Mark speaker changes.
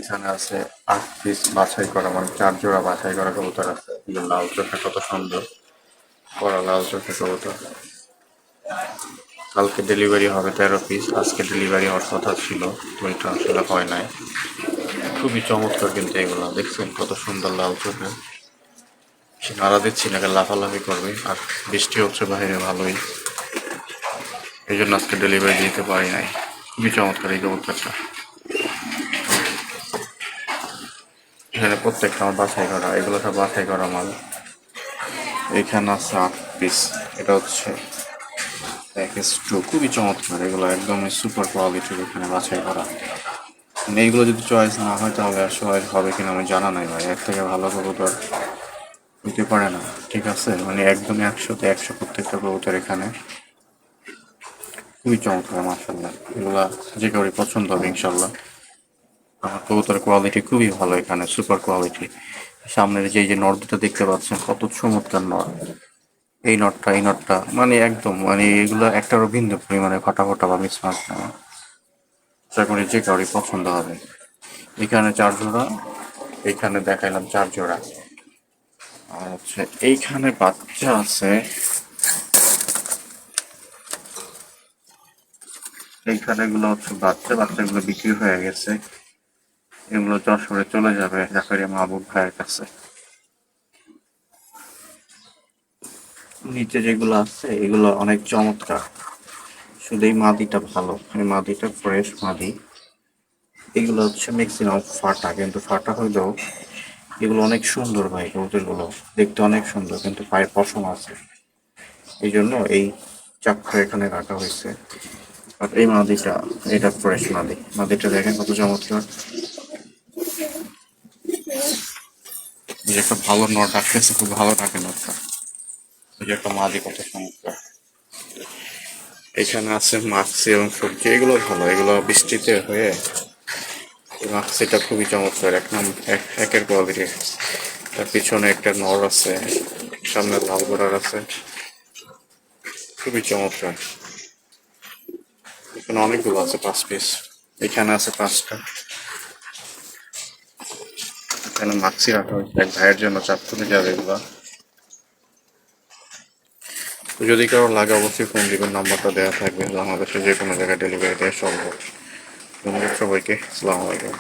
Speaker 1: এখানে আছে 8 পিস বাছাই করা, মানে 4 জোড়া বাছাই করা কবুতর আছে। লাল চোখে কত সুন্দর করা লাল চোখে কবুতর। কালকে ডেলিভারি হবে 13 পিস, আজকে ডেলিভারি হওয়ার কথা ছিল, তো এটা আসলে হয় নাই। খুবই চমৎকার কিন্তু এগুলো দেখছেন কত সুন্দর লাল চোখে। সে নাড়া দিচ্ছি না, লাফালাফি করবে, আর বৃষ্টি হচ্ছে বাইরে ভালোই, এই জন্য আজকে ডেলিভারি দিতে পারি নাই। খুবই চমৎকার এই কবুতরটা। এখানে প্রত্যেকটা আমার বাছাই করা, এগুলো সব বাছাই করা মাল। এখানে আছে 8 পিস, এটা হচ্ছে প্যাকেজ 2, খুবই চমৎকার এগুলো, একদমই সুপার কোয়ালিটির এখানে বাছাই করা। মানে এইগুলো যদি চয়েস না হয় তাহলে আর চয়েস হবে কিনা আমি জানা নাই ভাই, এর থেকে ভালো কবুতর হইতে পারে না। ঠিক আছে, মানে একদমই 100-তে 100 প্রত্যেকটা কবুতর এখানে খুবই চমৎকার মাশাআল্লাহ। এগুলা যে কাউরই পছন্দ হবে ইনশাল্লাহ। আমার কবুতরের কোয়ালিটি খুবই ভালো এখানে, সুপার কোয়ালিটি। সামনের যে যে নট দুটো দেখতে পাচ্ছেন কত চমৎকার নট, এই নটটা মানে একদম, মানে এগুলো একটারও ভিন্ন পরিমাণে ফাটা ফাটা বা মিসমাচ না। আশা করি যে কাউরই পছন্দ হবে। এখানে 4 জোড়া, এইখানে দেখাইলাম 4 জোড়া, আর হচ্ছে এইখানে বাচ্চা আছে। এইখানে এগুলো হচ্ছে বাচ্চাগুলো বিক্রি হয়ে গেছে, এগুলো যশোরে চলে যাবে জাকারিয়া মাহবুব ভাইয়ের কাছে। নিচে যেগুলো আছে এগুলো অনেক চমৎকার, শুধু এই মাদিটা ভালো, এই মাদিটা ফ্রেশ মাদি। এগুলো হচ্ছে ম্যাক্সিমাম ফাটা, কিন্তু ফাটা হইলেও এগুলো অনেক সুন্দর ভাই, কবুতরগুলো দেখতে অনেক সুন্দর, কিন্তু পায়ে পশম আছে, এই জন্য এই চাকটা এখানে রাখা হয়েছে। আর এই মাদিটা, এটা ফ্রেশ মাদিটা দেখেন কত চমৎকার। এই যে একটা ভালো নট রাখতেছে, খুব ভালো থাকে নটটা। এই যে একটা মাদি কত চমৎকার। এখানে আছে মাক্সি এবং সবজি, এগুলো ভালো, এগুলো বৃষ্টিতে হয়ে এই মাক্সিটা খুবই চমৎকার, একের কোয়ালিটি। তার পিছনে একটা নর আছে, সামনে লাল বর্ডার আছে, খুবই চমৎকার। এখানে অনেকগুলো আছে, 5 পিস। এখানে আছে 5টা। এখানে মাক্সি রাখা হয়েছে এক ভাইয়ের জন্য, চাঁদপুরে যাবে এগুলো। তো যদি কারো লাগে অবশ্যই ফোন দিবেন, নাম্বারটা দেওয়া থাকবে, বাংলাদেশের যে কোনো জায়গায় ডেলিভারি দেওয়া সম্ভব। ধন্যবাদ সবাইকে, আসসালামু আলাইকুম।